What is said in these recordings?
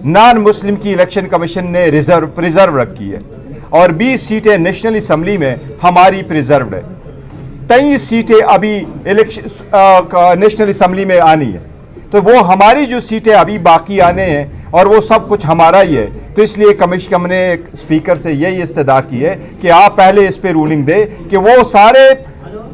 Non Muslim की election commission ने preserve रखी है और 20 सीटें नेशनल असम्बली में हमारी प्रिजर्व्ड है। 23 सीटें अभी नेशनल असम्बली में आनी है, तो वो हमारी जो सीटें अभी बाकी आने हैं और वो सब कुछ हमारा ही है। तो इसलिए कमीशन ने स्पीकर से यही इस्तदा की है कि आप पहले इस पे रूलिंग दे कि वो सारे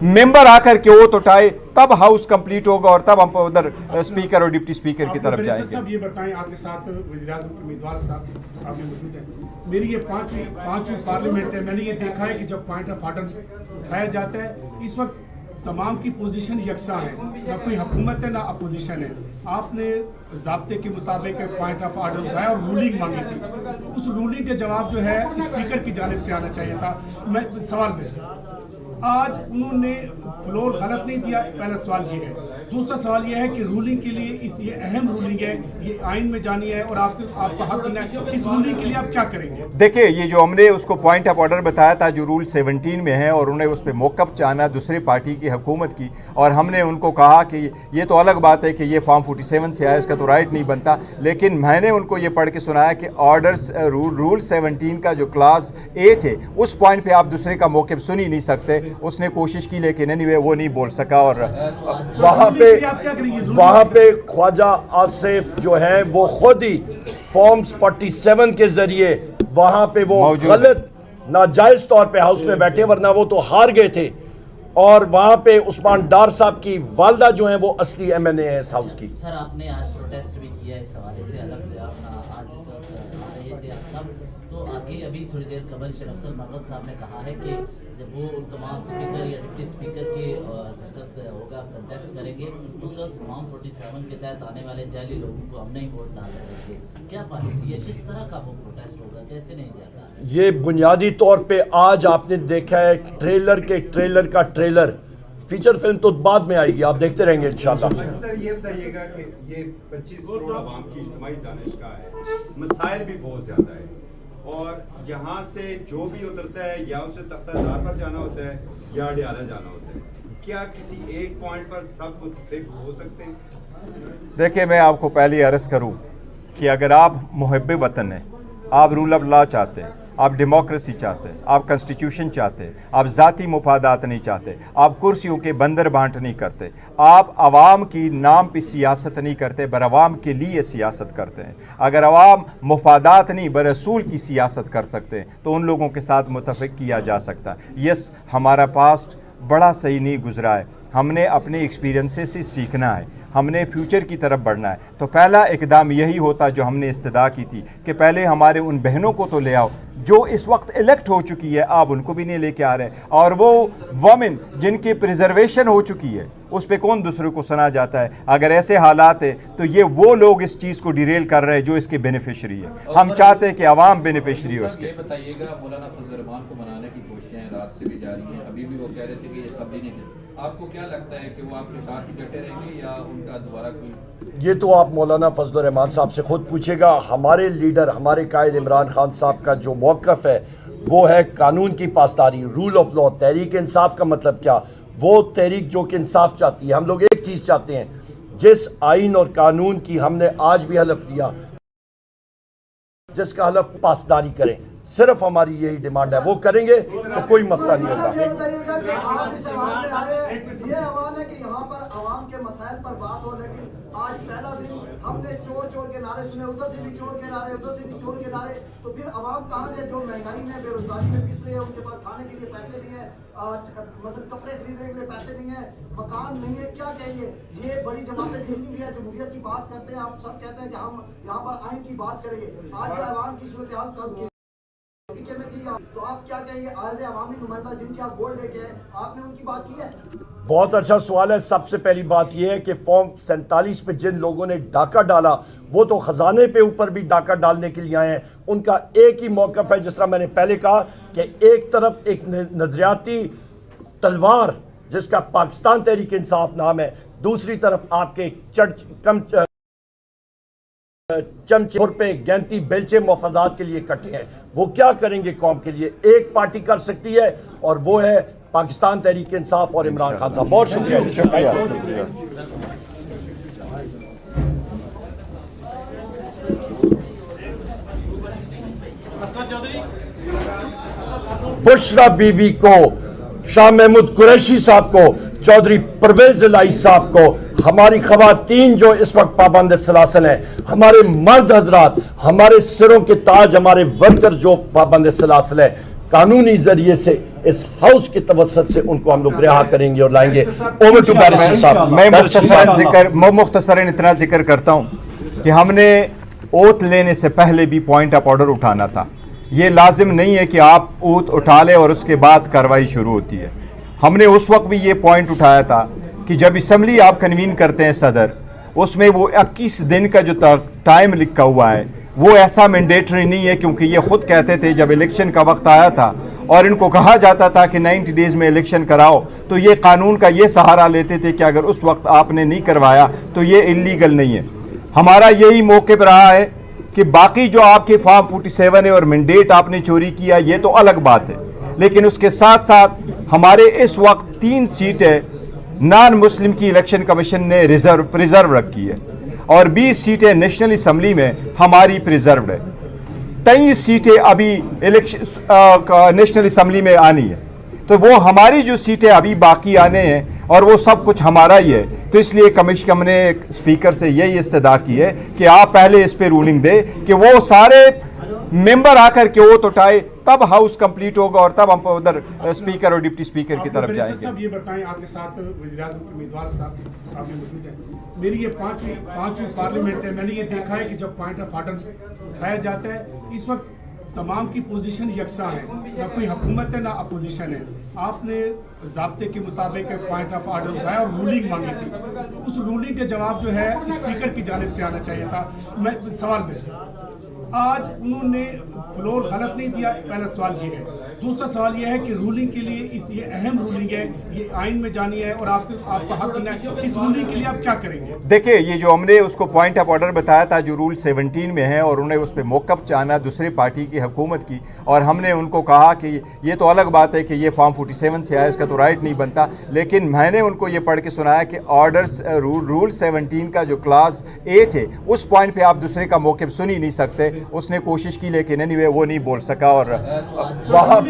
मेंबर आकर के वोट उठाए, तब हाउस कंप्लीट होगा और तब हम उधर स्पीकर और डिप्टी स्पीकर की तरफ जाएंगे। साहब ये बताएं, आपके साथ वज़ीर-ए-आज़म उम्मीदवार साहब मौजूद हैं। मेरी ये पांचवी पार्लियामेंट है। मैंने ये देखा है कि जब पॉइंट ऑफ आर्डर उठाया जाता है इस वक्त तमाम की पोजीशन यकसा है, ना कोई हुकूमत है ना अपोजिशन है। आपने ज़ाब्ते के मुताबिक पॉइंट ऑफ आर्डर उठाया और रूलिंग मांगी थी। उस रूलिंग के जवाब जो है स्पीकर की जानिब से आना चाहिए था। मैं सवाल में आज उन्होंने फ्लोर गलत नहीं दिया, पहला सवाल ये है। दूसरा सवाल ये है कि रूलिंग के लिए ये अहम रूलिंग है, ये आइन में जानी है और आपका हक बनना है। इस रूलिंग के लिए आप क्या करेंगे? देखिए, ये जो हमने उसको पॉइंट ऑफ ऑर्डर बताया था जो रूल 17 में है, और उन्हें उस पर मौक़िफ़ चाहना दूसरी पार्टी की हुकूमत की, और हमने उनको कहा कि ये तो अलग बात है कि ये फॉर्म 47 से आया, इसका तो राइट नहीं बनता। लेकिन मैंने उनको ये पढ़ के सुनाया कि ऑर्डर्स रूल 17 का जो क्लास 8 है उस पॉइंट पर आप दूसरे का मौक़िफ़ सुन ही नहीं सकते। उसने कोशिश की लेकिन एनीवे वो नहीं बोल सका। और वहाँ पे ख्वाजा आसिफ जो है वो खुद ही फॉर्म्स 47 के जरिए वहाँ पे वो गलत नाजायज तौर पे हाउस में बैठे, वरना वो तो हार गए थे। और वहाँ पे उस्मान डार साहब की वालदा जो है वो असली MNA है इस हाउस की। सर, आपने आज प्रोटेस्ट भी किया इस हवाले से, अलग आज तो आगे अभी थोड़ी देर कबल शरफसल मरवत साहब ने कहा है कि जब वो तमाम स्पीकर या डिप्टी स्पीकर के जिस वक्त होगा कंटेस्ट करेंगे उस वक्त फॉर्म 47 के तहत आने वाले जाली लोगों को हम नहीं वोट डाल सकेंगे। क्या पॉलिसी है, किस तरह का वो प्रोटेस्ट होगा, कैसे नहीं जाता? ये बुनियादी तौर पे आज आपने देखा है ट्रेलर का ट्रेलर, फीचर फिल्म तो बाद में आएगी, आप देखते रहेंगे इंशाल्लाह। सर ये बताइएगा कि ये 25 करोड़ आवाम की इज्तिमाई दानिशगाह है, मसाइल भी बहुत ज्यादा है, और यहाँ से जो भी उतरता है या उसे तख्तादार पर जाना होता है या अडियाला जाना होता है, क्या किसी एक पॉइंट पर सब मुत्तफिक हो सकते हैं? देखिए, मैं आपको पहले अर्ज़ करूँ कि अगर आप मुहब्बे वतन हैं, आप रूल ऑफ लॉ चाहते हैं, आप डेमोक्रेसी चाहते हैं, आप कॉन्स्टिट्यूशन चाहते हैं, आप ज़ाती मुफादात नहीं चाहते, आप कुर्सियों के बंदर बांट नहीं करते, आप आवाम की नाम पे सियासत नहीं करते, बर आवाम के लिए सियासत करते हैं। अगर आवाम मुफादात नहीं बरसूल की सियासत कर सकते हैं तो उन लोगों के साथ मुत्तफ़िक किया जा सकता है। यस, हमारा पास्ट बड़ा सही नहीं गुजरा है, हमने अपने एक्सपीरियंसेस से सीखना है, हमने फ्यूचर की तरफ बढ़ना है। तो पहला इकदाम यही होता जो हमने इस्तदा की थी कि पहले हमारे उन बहनों को तो ले आओ जो इस वक्त इलेक्ट हो चुकी है, आप उनको भी नहीं लेके आ रहे हैं, और वो वमेन जिनकी प्रिजर्वेशन हो चुकी है उस पे कौन दूसरे को सुना जाता है। अगर ऐसे हालात है तो ये वो लोग इस चीज़ को डिरेल कर रहे हैं जो इसके बेनिफिशरी है। हम चाहते हैं कि आवाम बेनिफिशरी हो इसके। ये बताइएगा, मौलाना फजल रहमान को मनाने की कोशिशें रात से भी जारी हैं, अभी भी वो कह रहे थे कि ये असम्बली नहीं चल, आपको क्या लगता है कि वो आपके साथ ही डटे रहेंगे या उनका दोबारा कोई? ये तो आप मौलाना फजल रहमान साहब से खुद पूछेगा। हमारे लीडर, हमारे कायद इमरान खान साहब का जो मौक़िफ़ है वो है कानून की पासदारी, rule of law. Tehreek Insaf का मतलब क्या? वो तहरीक जो कि इंसाफ चाहती है। हम लोग एक चीज़ चाहते हैं, जिस आइन और कानून की हमने आज भी हलफ लिया, जिसका हलफ पासदारी करें, सिर्फ हमारी यही डिमांड है, वो करेंगे तो कोई मसला नहीं होगा। ये आह्वान है कि यहाँ पर आवाम के मसाइल पर बात हो, लेकिन आज पहला दिन हमने चोर के नारे सुने, उधर से भी चोर के नारे, उधर से भी चोर के नारे। तो फिर आवाम कहाँ है जो महंगाई में, बेरोजगारी में पिस रही है, उनके पास खाने के लिए पैसे नहीं है, मतलब कपड़े खरीदने के लिए पैसे नहीं है, मकान नहीं है, क्या कहेंगे? ये बड़ी जमातें जितनी भी है जमहूरियत की बात करते हैं, आप सब कहते हैं कि हम यहाँ पर आइन की बात करेंगे। आज आवाम की सूरत हाल कब में थी, तो आप क्या कहेंगे? आज अवामी नुमाइंदा जिनके आप वोट लेके हैं, आपने उनकी बात की है? बहुत अच्छा सवाल है। सबसे पहली बात यह है कि फॉर्म 47 पे जिन लोगों ने डाका डाला वो तो खजाने पे ऊपर भी डाका डालने के लिए आए हैं। उनका एक ही मौक़िफ़ है, जिस तरह मैंने पहले कहा कि एक तरफ एक नजरियाती तलवार जिसका पाकिस्तान तहरीक इंसाफ नाम है, दूसरी तरफ आपके चमचे पे गैंती बेलचे मफादात के लिए इकट्ठे हैं। वो क्या करेंगे कौम के लिए? एक पार्टी कर सकती है और वो है पाकिस्तान तहरीक इंसाफ और इमरान खान साहब। बहुत शुक्रिया। बुशरा बीबी को, शाह महमूद कुरैशी साहब को, चौधरी परवेज इलाही साहब को, हमारी खवातीन जो इस वक्त पाबंद सलासल हैं, हमारे मर्द हजरात, हमारे सिरों के ताज, हमारे वर्कर जो पाबंद सलासल हैं, कानूनी जरिए से इस हाउस की तवसत से उनको हम लोग रिहा करेंगे और लाएंगे। ओवर टू बैरिस्टर साहब। मैं मुख्तसरन इतना जिक्र करता हूँ कि हमने ओथ लेने से पहले भी पॉइंट ऑफ ऑर्डर उठाना था। ये लाजिम नहीं है कि आप ओथ उठा लें और उसके बाद कार्रवाई शुरू होती है। हमने उस वक्त भी ये पॉइंट उठाया था कि जब असम्बली आप कन्वीन करते हैं सदर, उसमें वो 21 दिन का जो टाइम लिखा हुआ है वो ऐसा मैंडेटरी नहीं है, क्योंकि ये खुद कहते थे जब इलेक्शन का वक्त आया था और इनको कहा जाता था कि 90 डेज़ में इलेक्शन कराओ, तो ये कानून का ये सहारा लेते थे कि अगर उस वक्त आपने नहीं करवाया तो ये इलीगल नहीं है। हमारा यही मौक़िफ़ रहा है कि बाकी जो आपके फॉर्म 47 है और मैंडेट आपने चोरी किया, ये तो अलग बात है, लेकिन उसके साथ साथ हमारे इस वक्त 3 सीटें नॉन मुस्लिम की इलेक्शन कमीशन ने प्रिजर्व रखी है और 20 सीटें नेशनल असम्बली में हमारी प्रिजर्व्ड है। 23 सीटें अभी इलेक्शन नेशनल असम्बली में आनी है, तो वो हमारी जो सीटें अभी बाकी आने हैं और वो सब कुछ हमारा ही है। तो इसलिए कमीशन ने स्पीकर से यही इस्तदा की है कि आप पहले इस पे रूलिंग दे कि वो सारे मेंबर आकर के वोट उठाए, तब हाउस कंप्लीट होगा और तब हम उधर स्पीकर और डिप्टी स्पीकर की तरफ जाएंगे। साहब ये बताएं, आपके साथ वज़ीर-ए-आज़म के उम्मीदवार साहब भी मौजूद हैं। मेरी ये पांचवी पार्लियामेंट है। मैंने ये देखा है कि जब पॉइंट ऑफ ऑर्डर उठाया जाता है, इस वक्त तमाम की पोजीशन यकसा है, ना कोई हुकूमत है ना अपोजिशन है। आपने ज़ाब्ते के मुताबिक पॉइंट ऑफ ऑर्डर उठाया और रूलिंग मांगी थी। उस रूलिंग के जवाब जो है स्पीकर की जानिब से आना चाहिए था। मैं सवाल में आज उन्होंने फ्लोर गलत नहीं दिया, पहला सवाल ये है। दूसरा सवाल ये है कि रूलिंग के लिए ये अहम रूलिंग है, ये आइन में जानी है और आपका हक बनना है। इस रूलिंग के लिए आप क्या करेंगे? देखिए, ये जो हमने उसको पॉइंट ऑफ ऑर्डर बताया था जो रूल 17 में है, और उन्हें उस पर मौक़िफ़ चाहना दूसरी पार्टी की हुकूमत की, और हमने उनको कहा कि ये तो अलग बात है कि ये फॉर्म 47 से आया, इसका तो राइट नहीं बनता, लेकिन मैंने उनको ये पढ़ के सुनाया कि ऑर्डर्स रूल 17 का जो क्लास 8 है उस पॉइंट पर आप दूसरे का मौक़िफ़ सुन ही नहीं सकते। उसने कोशिश की लेकिन एनीवे वो नहीं बोल सका। और वहाँ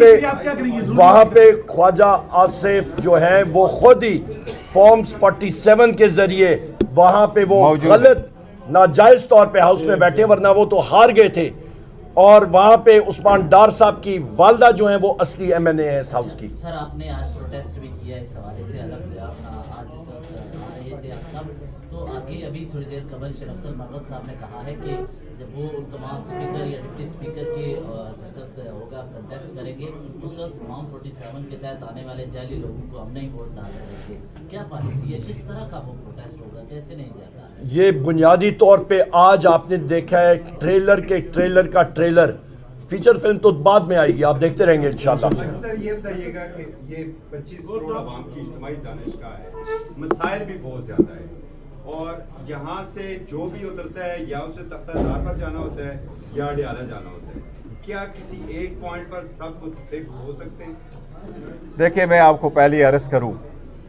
पे ख्वाजा आसिफ जो है वो खुद ही फॉर्म्स 47 के जरिए वहाँ पे वो गलत नाजायज तौर पे हाउस में बैठे, वरना वो तो हार गए थे। और वहाँ पे उस्मान डार साहब की वालदा जो है वो असली MNA है इस हाउस की। सर, आपने आज प्रोटेस्ट भी किया इस हवाले से, अलग आज जिस वक्त आ रहे थे आप सब, तो आगे अभी थोड़ी देर कबल शरफसल मरगद साहब ने कहा है कि जब वो तमाम स्पीकर या डिप्टी स्पीकर के जिस वक्त होगा कंटेस्ट करेंगे, उस वक्त फॉर्म 47 के तहत आने वाले जाली लोगों को हम नहीं वोट डाल देंगे। क्या पॉलिसी है, किस तरह का वो प्रोटेस्ट होगा, कैसे नहीं जाता? ये बुनियादी तौर पे आज आपने देखा है ट्रेलर का ट्रेलर, फीचर फिल्म तो बाद में आएगी, आप देखते रहेंगे इंशाल्लाह। सर ये बताइएगा कि ये 25 करोड़ आवाम की इज्तिमाई दानिशगाह है, मसाइल भी बहुत ज़्यादा है, और यहाँ से जो भी उतरता है या उसे तख्तादार पर जाना होता है या अडियाला जाना होता है, क्या किसी एक पॉइंट पर सब मुत्तफिक हो सकते हैं? देखिए, मैं आपको पहले अर्ज़ करूँ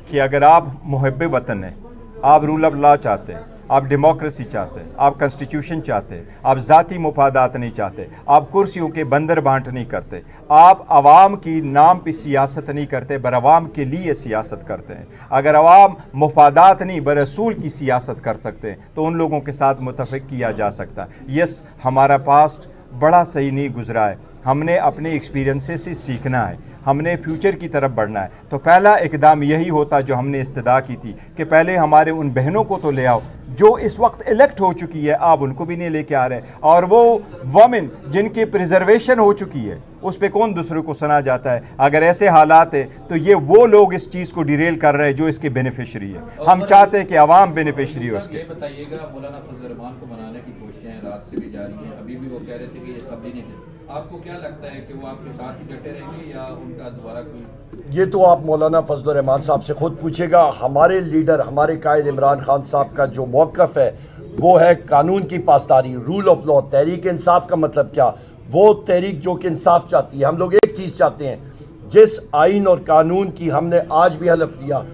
कि अगर आप मुहब्बे वतन हैं, आप रूल ऑफ लॉ चाहते हैं, आप डेमोक्रेसी चाहते हैं, आप कॉन्स्टिट्यूशन चाहते हैं, आप ज़ाती मुफादात नहीं चाहते, आप कुर्सियों के बंदर बांट नहीं करते, आप आवाम की नाम पे सियासत नहीं करते, बर आवाम के लिए सियासत करते हैं। अगर आवाम मुफादात नहीं बरसूल की सियासत कर सकते हैं तो उन लोगों के साथ मुतफ़िक किया जा सकता है। यस, हमारा पास्ट बड़ा सही नहीं गुजरा है, हमने अपने एक्सपीरियंसेस से सीखना है, हमने फ्यूचर की तरफ बढ़ना है। तो पहला इकदाम यही होता जो हमने इस्तदा की थी कि पहले हमारे उन बहनों को तो ले आओ जो इस वक्त इलेक्ट हो चुकी है, आप उनको भी नहीं लेके आ रहे हैं, और वो वमेन जिनकी प्रिजर्वेशन हो चुकी है उस पे कौन दूसरे को सुना जाता है। अगर ऐसे हालात है तो ये वो लोग इस चीज़ को डिरेल कर रहे हैं जो इसके बेनिफिशरी है। हम चाहते हैं कि आवाम बेनिफिशरी हो उसके। बताइएगा, मौलाना फजल रहमान को मनाने की कोशिशें रात से भी जारी हैं, अभी भी वो कह रहे थे कि ये सब्जी नहीं थी। आपको क्या लगता है कि वो आपके साथ ही डटे रहेंगे या उनका दोबारा कोई? ये तो आप मौलाना फजल रहमान साहब से खुद पूछेगा। हमारे लीडर, हमारे कायद इमरान खान साहब का जो मौक़िफ़ है वो है कानून की पासदारी, rule of law. Tehreek Insaf का मतलब क्या? वो तहरीक जो कि इंसाफ चाहती है। हम लोग एक चीज़ चाहते हैं, जिस आइन और कानून की हमने आज भी हलफ लिया,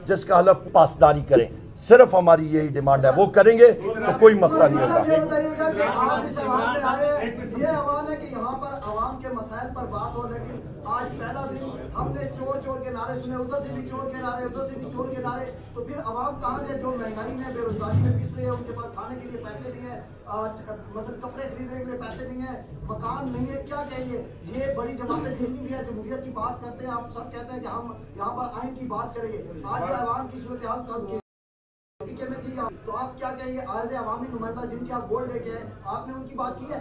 जिसका हलफ पासदारी करें, सिर्फ हमारी यही डिमांड है, वो करेंगे तो कोई मसला नहीं होगा। ये बताइएगा कि आप इस आवाम में आए, ये आवाम है कि यहाँ पर आवाम के मसाइल पर बात हो, लेकिन आज पहला दिन हमने चोर चोर के नारे सुने, उधर से भी चोर के नारे, उधर से भी चोर के नारे, तो फिर आवाम कहाँ है जो महंगाई में बेरोजगारी में पिस रही है, उनके पास खाने के लिए पैसे नहीं है, मतलब कपड़े खरीदने के लिए पैसे नहीं है, मकान नहीं है, क्या कहेंगे? ये बड़ी जमातें जितनी भी है जमहूरियत की बात करते हैं, आप सब कहते हैं कि हम यहाँ पर आइन की बात करेंगे, आज आवाम की सूरत हाल कब में थी, तो आप क्या कहेंगे? आज अवामी नुमाइंदा जिनके आप वोट लेके हैं, आपने उनकी बात की है?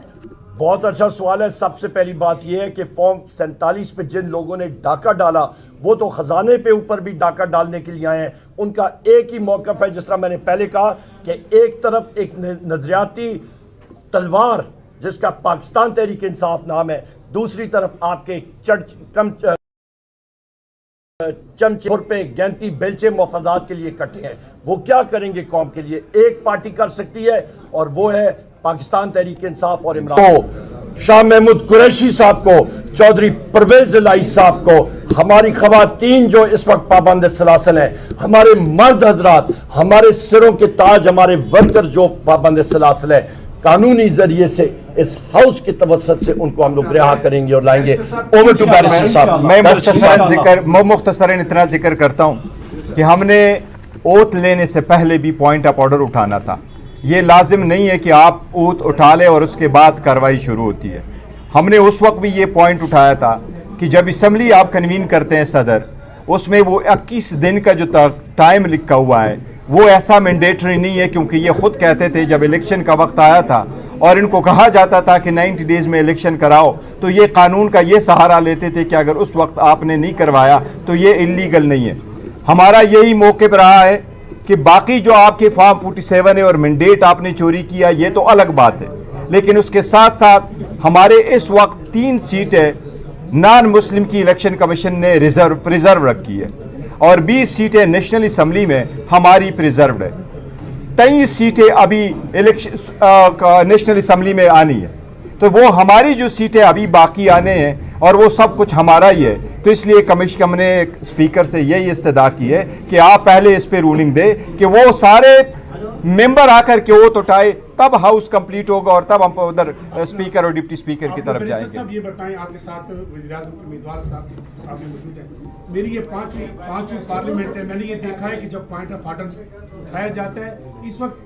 बहुत अच्छा सवाल है। सबसे पहली बात यह है कि फॉर्म 47 पे जिन लोगों ने डाका डाला वो तो खजाने पे ऊपर भी डाका डालने के लिए आए हैं। उनका एक ही मौक़िफ़ है, जिस तरह मैंने पहले कहा कि एक तरफ एक नजरियाती तलवार जिसका पाकिस्तान तहरीक इंसाफ नाम है, दूसरी तरफ आपके चमचे पे गैंती बेलचे मफादात के लिए इकट्ठे हैं। वो क्या करेंगे कौम के लिए? एक पार्टी कर सकती है और वो है पाकिस्तान तहरीक इंसाफ और इमरान को, शाह महमूद कुरैशी साहब को, चौधरी परवेज इलाही साहब को, हमारी खवातीन जो इस वक्त पाबंद सलासल हैं, हमारे मर्द हजरात, हमारे सिरों के ताज, हमारे वर्कर जो पाबंद सलासल है, कानूनी जरिए से इस हाउस की तवस्सुत से उनको हम लोग रिहा करेंगे और लाएंगे। ओवर टू बैरिस्टर साहब। मैं मुख्तसरन इतना जिक्र करता हूँ कि हमने ओथ लेने से पहले भी पॉइंट ऑफ ऑर्डर उठाना था। ये लाजिम नहीं है कि आप ओथ उठा लें और उसके बाद कार्रवाई शुरू होती है। हमने उस वक्त भी ये पॉइंट उठाया था कि जब असम्बली आप कन्वीन करते हैं सदर, उसमें वो 21 दिन का जो टाइम लिखा हुआ है वो ऐसा मैंडेटरी नहीं है, क्योंकि ये खुद कहते थे जब इलेक्शन का वक्त आया था और इनको कहा जाता था कि 90 डेज़ में इलेक्शन कराओ, तो ये कानून का ये सहारा लेते थे कि अगर उस वक्त आपने नहीं करवाया तो ये इलीगल नहीं है। हमारा यही मौक़िफ़ रहा है कि बाकी जो आपके फॉर्म 47 है और मैंडेट आपने चोरी किया, ये तो अलग बात है, लेकिन उसके साथ साथ हमारे इस वक्त 3 सीटें नॉन मुस्लिम की इलेक्शन कमीशन ने रिजर्व रखी है और 20 सीटें नेशनल असम्बली में हमारी प्रिजर्व्ड है। 23 सीटें अभी इलेक्शन नेशनल असम्बली में आनी है, तो वो हमारी जो सीटें अभी बाकी आने हैं और वो सब कुछ हमारा ही है। तो इसलिए कमीशन ने स्पीकर से यही इस्तदा की है कि आप पहले इस पे रूलिंग दे कि वो सारे मेंबर आकर के वोट उठाए, तब हाउस कंप्लीट होगा और तब हम उधर स्पीकर और डिप्टी स्पीकर की तरफ जाएंगे। साहब ये बताएं, आपके साथ वज़ीर-ए-आज़म के उम्मीदवार साहब मौजूद हैं। मेरी ये पांचवी पार्लियामेंट है। मैंने ये देखा है कि जब पॉइंट ऑफ ऑर्डर उठाया जाता है, इस वक्त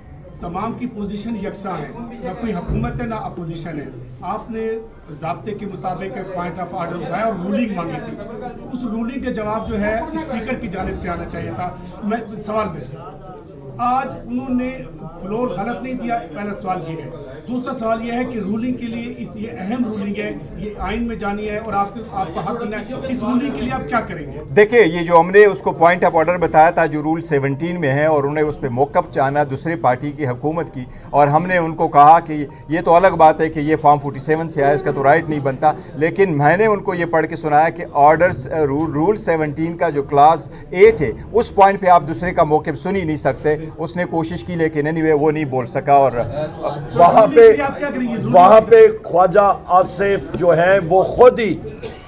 तमाम की पोजीशन यकसा है, ना कोई हुकूमत है ना अपोजिशन है। आपने ज़ाब्ते के मुताबिक पॉइंट ऑफ ऑर्डर उठाया और रूलिंग मांगी थी, उस रूलिंग के जवाब जो है स्पीकर की जानिब से आना चाहिए था। मैं सवाल में आज उन्होंने फ्लोर गलत नहीं दिया, पहला सवाल ये है। दूसरा सवाल ये है कि रूलिंग के लिए ये अहम रूलिंग है, ये आइन में जानी है और आपका हक बनना है, इस रूलिंग के लिए आप क्या करेंगे? देखिए, ये जो हमने उसको पॉइंट ऑफ ऑर्डर बताया था जो रूल 17 में है, और उन्हें उस पर मौक़िफ़ चाहना दूसरी पार्टी की हुकूमत की, और हमने उनको कहा कि ये तो अलग बात है कि ये फॉर्म 47 से आया, इसका तो राइट नहीं बनता, लेकिन मैंने उनको ये पढ़ के सुनाया कि ऑर्डर्स रूल 17 का जो क्लास 8 है उस पॉइंट पर आप दूसरे का मौक़िफ़ सुन ही नहीं सकते। उसने कोशिश की लेकिन एनीवे वो नहीं बोल सका, और वहाँ पे ख्वाजा आसिफ जो है वो खुद ही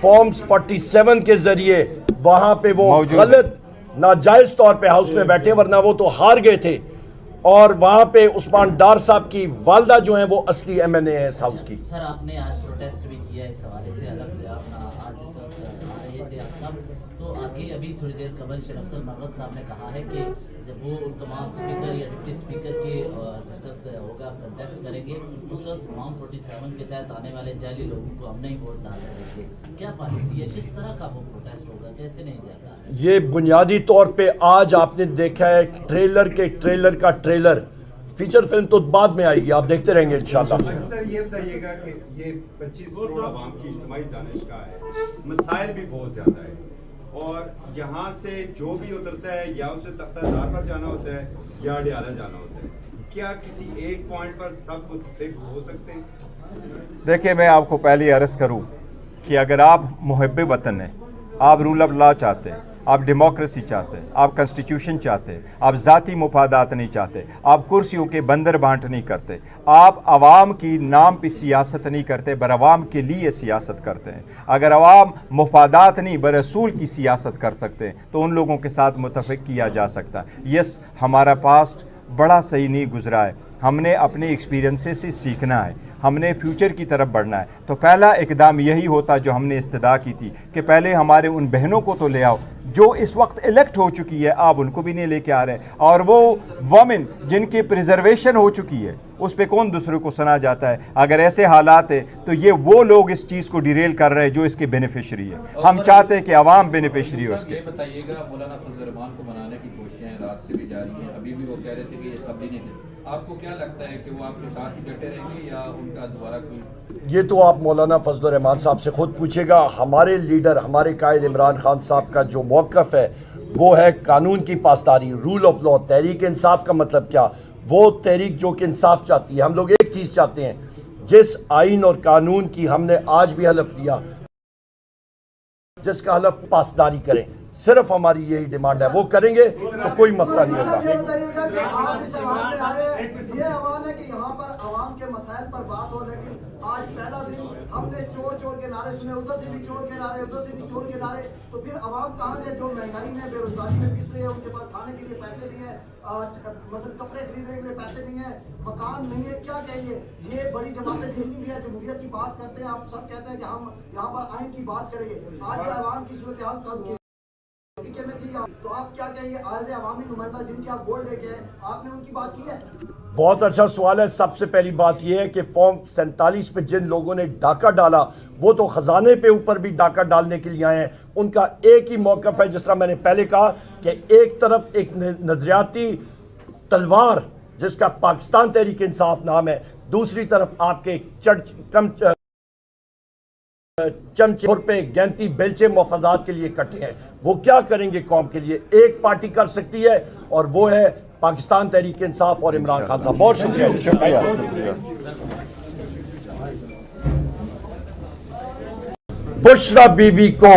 फॉर्म्स 47 के जरिए वहाँ पे वो गलत नाजायज तौर पे हाउस में बैठे, वरना वो तो हार गए थे। और वहाँ पे उस्मान डार साहब की वालदा जो है वो असली MNA है इस हाउस की। सर, आपने आज प्रोटेस्ट भी किया इस हवाले से, अगर आज इस वक्त आ रहे थे आप सब, तो आगे अभी थोड़ी देर कबल शरफ नगद साहब ने कहा है कि जब वो तमाम स्पीकर या डिप्टी स्पीकर के जिस वक्त होगा कंटेस्ट करेंगे, उस वक्त फॉर्म 47 के तहत आने वाले जाली लोगों को हम नहीं वोट डालने देंगे। क्या पॉलिसी है, किस तरह का वो प्रोटेस्ट होगा, कैसे नहीं जाएगा? ये बुनियादी तौर पे आज आपने देखा है ट्रेलर का ट्रेलर, फीचर फिल्म तो बाद में आएगी, आप देखते रहेंगे इंशाल्लाह। सर ये बताइएगा कि ये 25 करोड़ आवाम की इज्तिमाई दानिशगाह है, मसाइल भी बहुत ज़्यादा है, और यहाँ से जो भी उतरता है या उसे तख्तादार पर जाना होता है या अडियाला जाना होता है, क्या किसी एक पॉइंट पर सब मुत्तफिक हो सकते हैं? देखिए, मैं आपको पहले अर्ज़ करूँ कि अगर आप मुहिब्बे वतन हैं, आप रूल ऑफ लॉ चाहते हैं, آپ ڈیموکریسی چاہتے ہیں, آپ کنسٹیٹیوشن چاہتے ہیں, آپ ذاتی مفادات نہیں چاہتے, آپ کرسیوں کے بندر بانٹ نہیں کرتے, آپ عوام کی نام پہ سیاست نہیں کرتے, بر عوام کے لیے سیاست کرتے ہیں. اگر عوام مفادات نہیں برسول کی سیاست کر سکتے ہیں تو ان لوگوں کے ساتھ متفق کیا جا سکتا ہے. یس, ہمارا پاسٹ بڑا صحیح نہیں گزرا ہے, ہم نے اپنے ایکسپیرینسز سے سیکھنا ہے, ہم نے فیوچر کی طرف بڑھنا ہے. تو پہلا اقدام یہی ہوتا جو ہم نے استدعا کی تھی کہ پہلے ہمارے ان بہنوں کو تو لے آؤ جو اس وقت الیکٹ ہو چکی ہے, آپ ان کو بھی نہیں لے کے آ رہے ہیں, اور وہ وومن جن کی پریزرویشن ہو چکی ہے اس پہ کون دوسرے کو سنا جاتا ہے. اگر ایسے حالات ہیں تو یہ وہ لوگ اس چیز کو ڈیریل کر رہے ہیں جو اس کے بینیفیشری ہے. ہم چاہتے ہیں کہ عوام بینیفیشری ہو اس کے. یہ بتائیے گا, مولانا فضل الرحمان کو منانے کی کوششیں رات سے بھی جاری ہیں, ابھی بھی وہ کہہ رہے تھے کہ یہ سبزی نہیں تھے. آپ کو کیا لگتا ہے کہ وہ آپ کے ساتھ ہی ڈٹے رہیں گے یا ان کا دوبارہ کوئی؟ یہ تو آپ مولانا فضل الرحمان صاحب سے خود پوچھے گا. ہمارے لیڈر, ہمارے قائد عمران خان صاحب کا جو موقف ہے وہ ہے قانون کی پاسداری, role of law. Tehreek Insaf کا مطلب کیا؟ وہ تحریک جو کہ انصاف چاہتی ہے. ہم لوگ ایک چیز چاہتے ہیں, جس آئین اور قانون کی ہم نے آج بھی حلف لیا, جس کا حلف پاسداری کریں, صرف ہماری یہی ڈیمانڈ ہے. وہ کریں گے تو کوئی مسئلہ نہیں ہوگا. یہ بتائیے گا کہ آپ اس عوام میں آئے, یہ عوام ہے کہ یہاں پر عوام کے مسائل پر بات ہو, لیکن آج پہلا دن ہم نے چور چور کے نعرے سنے, ادھر سے بھی چور کے نعرے, ادھر سے بھی چور کے نعرے. تو پھر عوام کہاں ہے جو مہنگائی میں, بے روزگاری میں پس رہی ہے, ان کے پاس کھانے کے لیے پیسے نہیں ہیں, مثلا کپڑے خریدنے کے لیے پیسے نہیں ہیں, مکان نہیں ہے, کیا کہیں گے؟ یہ بڑی جماعتیں جتنی بھی ہے جمہوریت کی بات کرتے ہیں, آپ سب کہتے ہیں کہ ہم یہاں پر آئین کی بات کریں گے. آج عوام کی صورتحال کب کی میں تھی, تو آپ کیا کہیں گے آج عوامی نمائندہ جن کی آپ ووٹ لے کے ہیں, آپ نے ان کی بات کی ہے؟ بہت اچھا سوال ہے. سب سے پہلی بات یہ ہے کہ فارم 47 پہ جن لوگوں نے ڈاکہ ڈالا وہ تو خزانے پہ اوپر بھی ڈاکہ ڈالنے کے لیے آئے ہیں. ان کا ایک ہی موقف ہے, جس طرح میں نے پہلے کہا کہ ایک طرف ایک نظریاتی تلوار جس کا پاکستان تحریک انصاف نام ہے, دوسری طرف آپ کے چمچے پہ گینتی بیلچے مفادات کے لیے کٹے ہیں. وہ کیا کریں گے قوم کے لیے؟ ایک پارٹی کر سکتی ہے اور وہ ہے پاکستان تحریک انصاف اور عمران خان صاحب. بہت شکریہ. بشرا بی بی کو,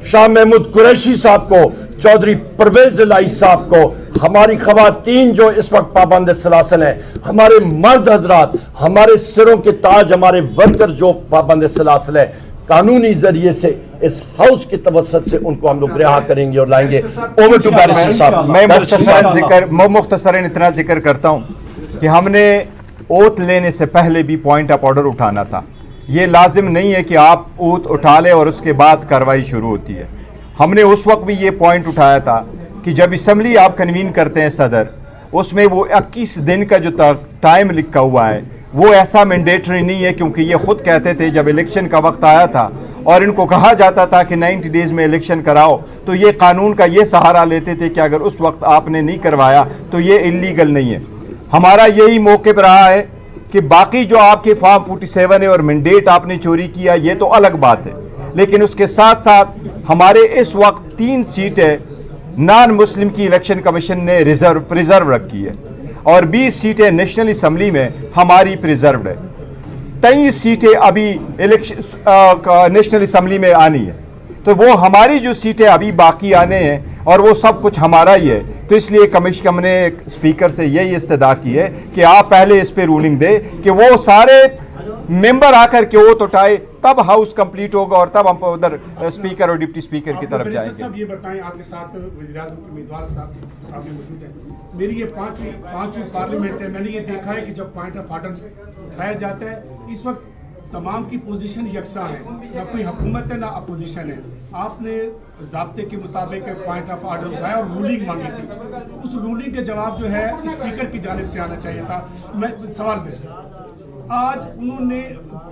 شاہ محمود قریشی صاحب کو, چودھری پرویز الہی صاحب کو, ہماری خواتین جو اس وقت پابند سلاسل ہیں, ہمارے مرد حضرات, ہمارے سروں کے تاج, ہمارے ورکر جو پابند سلاسل ہیں, قانونی ذریعے سے اس ہاؤس کی توسط سے ان کو ہم لوگ رہا کریں گے اور لائیں گے. اوور ٹو بیرسٹر صاحب. میں مختصراً اتنا ذکر کرتا ہوں کہ ہم نے اوت لینے سے پہلے بھی پوائنٹ آف آرڈر اٹھانا تھا. یہ لازم نہیں ہے کہ آپ اوت اٹھا لیں اور اس کے بعد کارروائی شروع ہوتی ہے. ہم نے اس وقت بھی یہ پوائنٹ اٹھایا تھا کہ جب اسمبلی آپ کنوین کرتے ہیں صدر, اس میں وہ 21 دن کا جو ٹائم لکھا ہوا ہے وہ ایسا مینڈیٹری نہیں ہے, کیونکہ یہ خود کہتے تھے جب الیکشن کا وقت آیا تھا اور ان کو کہا جاتا تھا کہ 90 ڈیز میں الیکشن کراؤ, تو یہ قانون کا یہ سہارا لیتے تھے کہ اگر اس وقت آپ نے نہیں کروایا تو یہ انلیگل نہیں ہے. ہمارا یہی موقف رہا ہے کہ باقی جو آپ کے فارم 47 ہے اور مینڈیٹ آپ نے چوری کیا یہ تو الگ بات ہے, لیکن اس کے ساتھ ساتھ ہمارے اس وقت 3 سیٹیں نان مسلم کی الیکشن کمیشن نے پریزرو رکھی ہے اور 20 سیٹیں نیشنل اسمبلی میں ہماری پریزروڈ ہے. 23 سیٹیں ابھی نیشنل اسمبلی میں آنی ہے, تو وہ ہماری جو سیٹیں ابھی باقی آنے ہیں اور وہ سب کچھ ہمارا ہی ہے. تو اس لیے کمیشن نے اسپیکر سے یہی استدعا کی ہے کہ آپ پہلے اس پہ رولنگ دے کہ وہ سارے ممبر آ کر کے ووٹ اٹھائے, تب ہاؤس کمپلیٹ ہوگا اور تب ہم ادھر اسپیکر اور ڈپٹی اسپیکر کی طرف جائیں گے. یہ بتائیں, آپ کے ساتھ وزیر اعظم کے امیدوار صاحب موجود ہیں. میری یہ پانچویں پارلیمنٹ ہے. میں نے یہ دیکھا ہے کہ جب پوائنٹ آف آرڈر اٹھایا جاتا ہے اس وقت تمام کی پوزیشن یکساں ہے, نہ کوئی حکومت ہے نہ اپوزیشن ہے. آپ نے ضابطے کے مطابق پوائنٹ آف آرڈر اٹھایا اور رولنگ مانگی تھی. اس رولنگ کا جواب جو ہے اسپیکر کی جانب سے آنا چاہیے تھا. میں سوال میں آج انہوں نے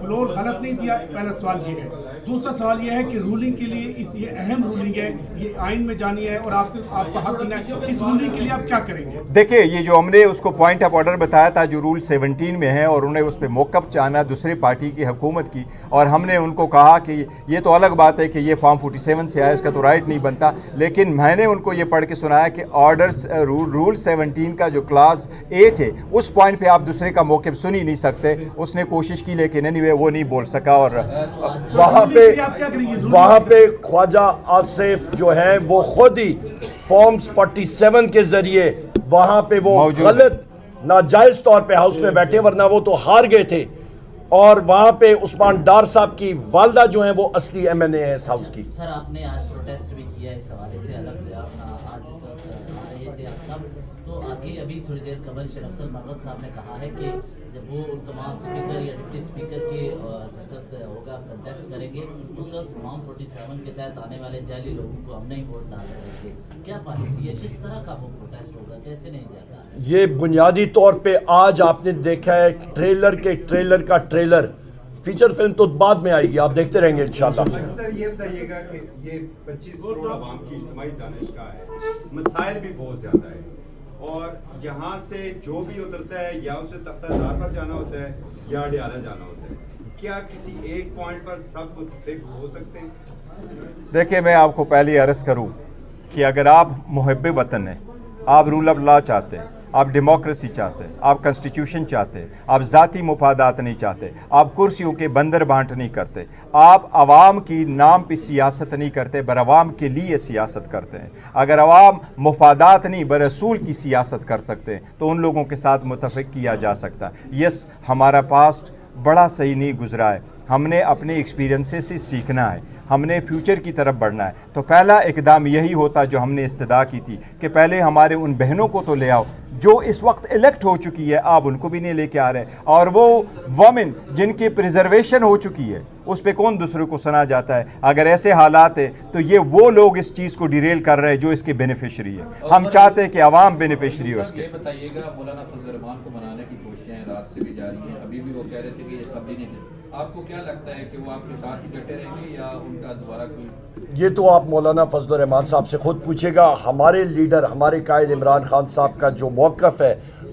فلور غلط نہیں دیا, پہلا سوال یہ ہے. دوسرا سوال یہ ہے کہ رولنگ کے لیے یہ اہم رولنگ ہے, یہ آئین میں جانی ہے اور آپ کا حق بنا ہے, اس رولنگ کے لیے آپ کیا کریں گے؟ دیکھیں, یہ جو ہم نے اس کو پوائنٹ آف آرڈر بتایا تھا جو رول 17 میں ہے, اور انہیں اس پہ موقف چاہنا دوسری پارٹی کی حکومت کی, اور ہم نے ان کو کہا کہ یہ تو الگ بات ہے کہ یہ فارم 47 سے آیا, اس کا تو رائٹ نہیں بنتا, لیکن میں نے ان کو یہ پڑھ کے سنایا کہ آرڈرز رول 17 کا جو کلاس 8 ہے اس پوائنٹ پہ آپ دوسرے کا موقف سن ہی نہیں سکتے. उसने कोशिश की लेकिन anyway वो नहीं बोल सका और वहाँ पे ख्वाजा आसिफ जो है वो खुद ही फॉर्म्स 47 के जरिए वहाँ पे वो गलत नाजायज तौर पे हाउस में बैठे, वरना वो तो हार गए थे। और वहाँ पे उस्मान डार साहब की वालदा जो है वो असली MNA है इस हाउस की। सर आपने आज प्रोटेस्ट भी किया इस हवाले से, अलग आज इस वक्त आ रहे थे आप सब, तो आगे अभी थोड़ी देर कबल शरफ नगद साहब ने कहा है कि जब वो उन तमाम स्पीकर या डिप्टी स्पीकर के जिस वक्त होगा कंटेस्ट करेंगे उस वक्त फॉर्म 47 के तहत आने वाले जाली लोगों को हम नहीं वोट डाल रहेंगे। क्या पॉलिसी है, किस तरह का वो प्रोटेस्ट होगा, कैसे नहीं जाता? ये बुनियादी तौर पे आज आपने देखा है ट्रेलर का ट्रेलर, फीचर फिल्म तो बाद में आएगी, आप देखते रहेंगे इंशाल्लाह। सर ये बताइएगा कि ये 25 करोड़ आवाम की इज्तिमाई दानिशगाह है, मसाइल भी बहुत ज़्यादा है और यहाँ से जो भी उतरता है या उसे तख्तादार पर जाना होता है या अडियाला जाना होता है, क्या किसी एक पॉइंट पर सब मुत्तफिक हो सकते हैं? देखिए, मैं आपको पहले अर्ज़ करूं कि अगर आप मुहब्बे वतन हैं, आप रूल ऑफ लॉ चाहते हैं, आप डेमोक्रेसी चाहते हैं, आप कॉन्स्टिट्यूशन चाहते हैं, आप ज़ाती मुफादात नहीं चाहते, आप कुर्सियों के बंदर बांट नहीं करते, आप आवाम की नाम पे सियासत नहीं करते, बर आवाम के लिए सियासत करते हैं। अगर आवाम मुफादात नहीं बर रसूल की सियासत कर सकते हैं तो उन लोगों के साथ मुत्तफिक किया जा सकता है। यस, हमारा पास्ट बड़ा सही नहीं गुजरा है, हमने अपने एक्सपीरियंसेस से सीखना है, हमने फ्यूचर की तरफ बढ़ना है। तो पहला इकदाम यही होता जो हमने इस्तदा की थी कि पहले हमारे उन बहनों को तो ले आओ जो इस वक्त इलेक्ट हो चुकी है, आप उनको भी नहीं लेके आ रहे, और वो वमेन जिनकी प्रिजर्वेशन हो चुकी है उस पे कौन दूसरे को सुना जाता है। अगर ऐसे हालात है तो ये वो लोग इस चीज़ को डिरेल कर रहे हैं जो इसके बेनिफिशरी है। हम चाहते हैं कि आवाम बेनिफिशरी हो उसके। बताइएगा, मौलाना फजल रहमान को मनाने की कोशिशें रात से भी जारी हैं, अभी भी वो कह रहे थे कि ये सब नहीं थे, आपको क्या लगता है कि वो आपके साथ ही डटे रहेंगे या उनका दोबारा कोई? ये तो आप मौलाना फजल रहमान साहब से खुद पूछेगा। हमारे लीडर, हमारे कायद इमरान खान साहब का जो मौक़िफ़ है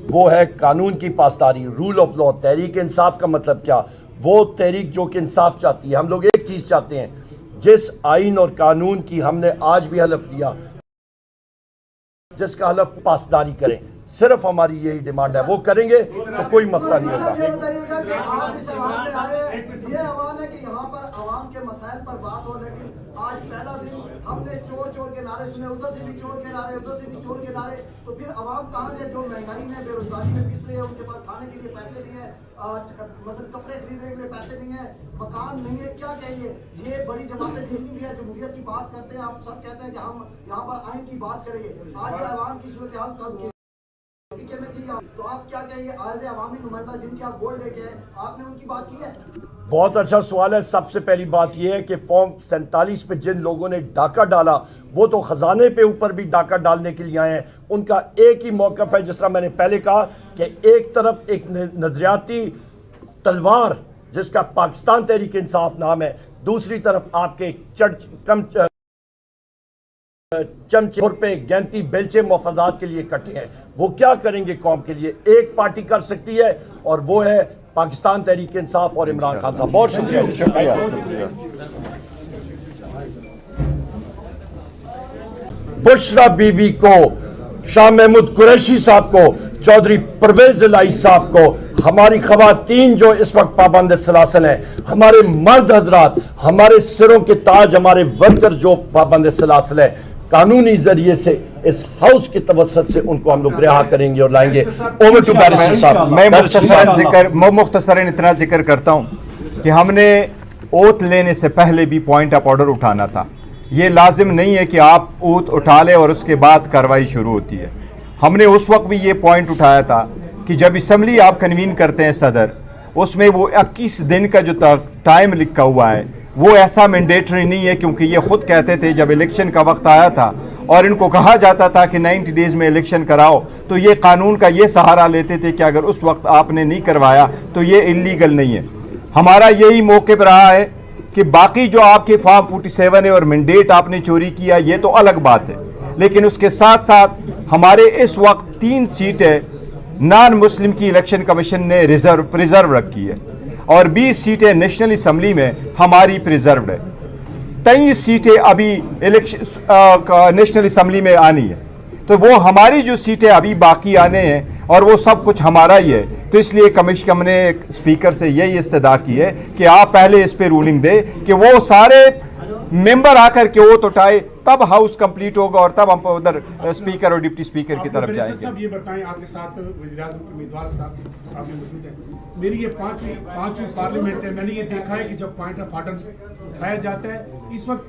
वो है कानून की पासदारी, rule of law. Tehreek Insaf का मतलब क्या? वो तहरीक जो कि इंसाफ चाहती है। हम लोग एक चीज़ चाहते हैं, जिस आइन और कानून की हमने आज भी हलफ लिया, जिसका हलफ पासदारी करें, सिर्फ हमारी यही डिमांड है, वो करेंगे तो कोई मसला नहीं होगा। ये बताइएगा कि आप इस आवाम में आए, ये आह्वान है कि यहाँ पर आवाम के मसाइल पर बात हो, लेकिन आज पहला दिन हमने चोर चोर के नारे सुने, उधर से भी चोर के नारे, उधर से भी चोर के नारे, तो फिर आवाम कहाँ है जो महंगाई में बेरोजगारी में पिस रही है, उनके पास खाने के लिए पैसे नहीं है, मतलब कपड़े खरीदने के लिए पैसे नहीं है, मकान नहीं है, क्या कहेंगे? ये बड़ी जमातें जितनी भी है जमहूरियत की बात करते हैं, आप सब कहते हैं कि हम यहाँ पर आइन की बात करेंगे। आज आवाम की सूरत हाल कब की में थी, तो आप क्या कहेंगे? आज अवामी नुमाइंदा जिनके आप वोट लेके हैं, आपने उनकी बात की है? बहुत अच्छा सवाल है। सबसे पहली बात यह है कि फॉर्म 47 पे जिन लोगों ने डाका डाला वो तो खजाने पे ऊपर भी डाका डालने के लिए आए हैं। उनका एक ही मौक़िफ़ है, जिस तरह मैंने पहले कहा कि एक तरफ एक नजरियाती तलवार जिसका पाकिस्तान तहरीक इंसाफ नाम है, दूसरी तरफ आपके चमचे पे गैंती बेलचे मफादात के लिए इकट्ठे हैं। वो क्या करेंगे कौम के लिए? एक पार्टी कर सकती है और वो है पाकिस्तान तहरीक इंसाफ और इमरान खान साहब। बहुत शुक्रिया। बुशरा बीबी को, शाह महमूद कुरैशी साहब को, चौधरी परवेज इलाही साहब को, हमारी खवातीन जो इस वक्त पाबंद सलासल हैं, हमारे मर्द हजरात, हमारे सिरों के ताज, हमारे वर्कर जो पाबंद सलासल है, कानूनी जरिए से इस हाउस की तवस्सुत से उनको हम लोग रिहा करेंगे और लाएंगे। ओवर टू बैरिस्टर साहब। मैं मुख्तसरन इतना जिक्र करता हूँ कि हमने ओथ लेने से पहले भी पॉइंट ऑफ ऑर्डर उठाना था। ये लाजिम नहीं है कि आप ओथ उठा लें और उसके बाद कार्रवाई शुरू होती है। हमने उस वक्त भी ये पॉइंट उठाया था कि जब असम्बली आप कन्वीन करते हैं सदर, उसमें वो 21 दिन का जो टाइम लिखा हुआ है वो ऐसा मैंडेटरी नहीं है, क्योंकि ये खुद कहते थे जब इलेक्शन का वक्त आया था और इनको कहा जाता था कि 90 डेज़ में इलेक्शन कराओ, तो ये कानून का ये सहारा लेते थे कि अगर उस वक्त आपने नहीं करवाया तो ये इलीगल नहीं है। हमारा यही मौक़िफ़ रहा है कि बाकी जो आपके फॉर्म 47 है और मैंडेट आपने चोरी किया, ये तो अलग बात है, लेकिन उसके साथ साथ हमारे इस वक्त 3 सीटें नॉन मुस्लिम की इलेक्शन कमीशन ने प्रिजर्व रखी है और 20 सीटें नेशनल असम्बली में हमारी प्रिजर्व्ड है। 23 सीटें अभी इलेक्शन नेशनल असम्बली में आनी है। तो वो हमारी जो सीटें अभी बाकी आने हैं और वो सब कुछ हमारा ही है। तो इसलिए कमीशन ने स्पीकर से यही इस्तदा की है कि आप पहले इस पे रूलिंग दे कि वो सारे मेंबर आकर के वोट उठाए, तब हाउस कंप्लीट होगा और तब हम उधर स्पीकर और डिप्टी स्पीकर की तरफ जाएंगे। साहब ये बताएं, आपके साथ वज़ीर-ए-आज़म के उम्मीदवार साहब भी मौजूद हैं। मेरी ये पांचवी पार्लियामेंट है। मैंने ये देखा है कि जब पॉइंट ऑफ आर्डर उठाया जाता है, इस वक्त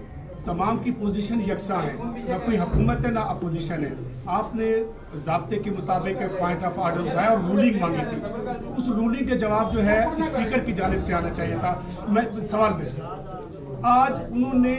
तमाम की पोजीशन यकसा है, ना कोई हुकूमत है ना अपोजिशन है। आपने ज़ाब्ते के मुताबिक पॉइंट ऑफ आर्डर उठाया और रूलिंग मांगी थी। उस रूलिंग के जवाब जो है स्पीकर की जानिब से आना चाहिए था। मैं सवाल में आज उन्होंने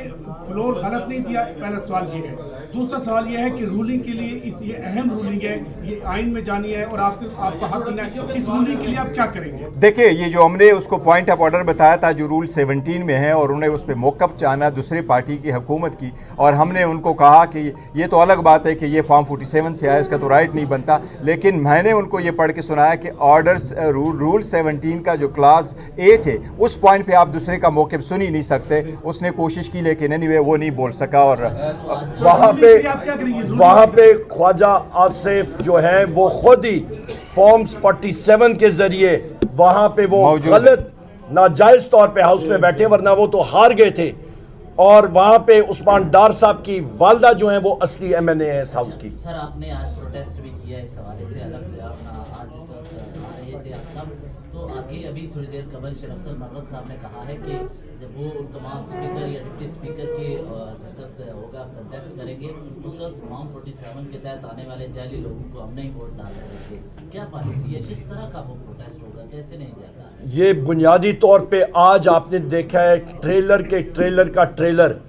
फ्लोर गलत नहीं दिया, पहला सवाल ये है। दूसरा सवाल ये है कि रूलिंग के लिए ये अहम रूलिंग है, ये आइन में जानी है और आपका हक बनना है। इस रूलिंग के लिए आप क्या करेंगे? देखिए, ये जो हमने उसको पॉइंट ऑफ ऑर्डर बताया था जो रूल 17 में है, और उन्हें उस पर मौक़िफ़ चाहना दूसरी पार्टी की हुकूमत की, और हमने उनको कहा कि ये तो अलग बात है कि ये फॉर्म 47 से आया, इसका तो राइट नहीं बनता। लेकिन मैंने उनको ये पढ़ के सुनाया कि ऑर्डर्स रूल 17 का जो क्लास 8 है, उस पॉइंट पर आप दूसरे का मौक़िफ़ सुन ही नहीं सकते। उसने कोशिश की लेकिन एनीवे वो नहीं बोल सका। और वहाँ पे ख्वाजा आसिफ जो है वो खुद ही फॉर्म्स 47 के जरिए वहाँ पे वो गलत नाजायज तौर पे हाउस में बैठे, वरना वो तो हार गए थे। और वहाँ पे उस्मान डार साहब की वालदा जो है वो असली MNA है इस हाउस की। सर, आपने आज प्रोटेस्ट भी किया इस हवाले से, अलग आज इस वक्त आ रहे थे आप सब, तो आगे अभी थोड़ी देर कबल शरफसर मरगद साहब ने कहा है कि जब वो तमाम स्पीकर या डिप्टी स्पीकर के जिस वक्त होगा कंटेस्ट करेंगे, उस वक्त फॉर्म 47 के तहत आने वाले जाली लोगों को हम नहीं वोट डाल देंगे। क्या पॉलिसी है, किस तरह का वो प्रोटेस्ट होगा, कैसे नहीं जाएगा? ये बुनियादी तौर पे आज आपने देखा है ट्रेलर का ट्रेलर,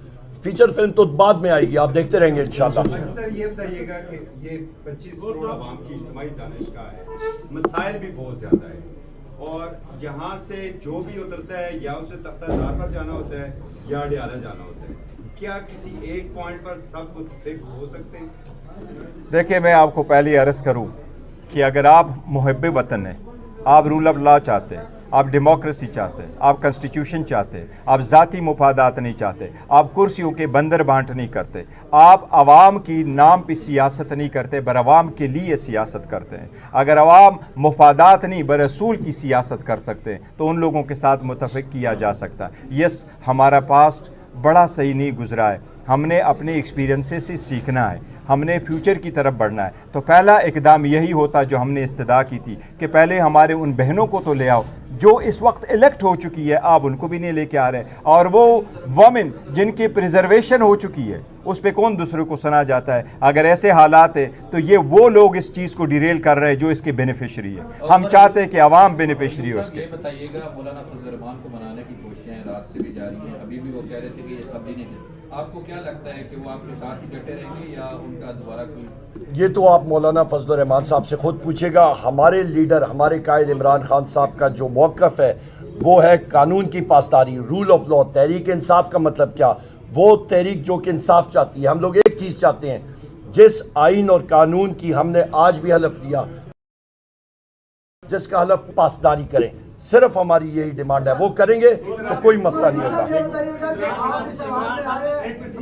फीचर फिल्म तो बाद में आएगी, आप देखते रहेंगे इंशाल्लाह। सर ये बताइएगा कि ये 25 करोड़ आवाम की इज्तिमाई दानिशगाह है, मसाइल भी बहुत ज़्यादा है, और यहाँ से जो भी उतरता है या उसे तख्तादार पर जाना होता है या अडियाला जाना होता है, क्या किसी एक पॉइंट पर सब मुत्तफिक हो सकते हैं? देखिए, मैं आपको पहले अर्ज़ करूं कि अगर आप मुहब्बे वतन हैं, आप रूल ऑफ लॉ चाहते हैं, आप डेमोक्रेसी चाहते हैं, आप कॉन्स्टिट्यूशन चाहते हैं, आप ज़ाती मुफादात नहीं चाहते, आप कुर्सियों के बंदर बांट नहीं करते, आप आवाम की नाम पे सियासत नहीं करते, बर आवाम के लिए सियासत करते हैं। अगर आवाम मुफादात नहीं बर रसूल की सियासत कर सकते हैं तो उन लोगों के साथ मुत्तफिक किया जा सकता है। यस, हमारा पास्ट बड़ा सही नहीं गुजरा है, हमने अपने एक्सपीरियंसेस से सीखना है, हमने फ्यूचर की तरफ बढ़ना है। तो पहला इकदाम यही होता जो हमने इस्तदा की थी कि पहले हमारे उन बहनों को तो ले आओ जो इस वक्त इलेक्ट हो चुकी है, आप उनको भी नहीं लेके आ रहे, और वो वमेन जिनकी प्रिजर्वेशन हो चुकी है उस पे कौन दूसरे को सुना जाता है। अगर ऐसे हालात है तो ये वो लोग इस चीज़ को डिरेल कर रहे हैं जो इसके बेनिफिशरी है। हम चाहते हैं कि आवाम बेनिफिशरी हो उसके। ये बताइएगा, मौलाना फजल रहमान को मनाने की कोशिशें रात से भी जारी हैं, अभी भी वो कह रहे थे कि ये सब नहीं, आपको क्या लगता है कि वो आपके साथ ही डटे रहेंगे या उनका दोबारा कोई? ये तो आप मौलाना फजल रहमान साहब से खुद पूछेगा। हमारे लीडर, हमारे कायद इमरान खान साहब का जो मौक़िफ़ है वो है कानून की पासदारी, rule of law. Tehreek Insaf का मतलब क्या? वो तहरीक जो कि इंसाफ चाहती है। हम लोग एक चीज़ चाहते हैं, जिस आइन और कानून की हमने आज भी हलफ लिया, जिसका हलफ पासदारी करें, सिर्फ हमारी यही डिमांड है, वो करेंगे तो कोई मसला नहीं होगा। ये बताइएगा कि आप इस आवाम में आए,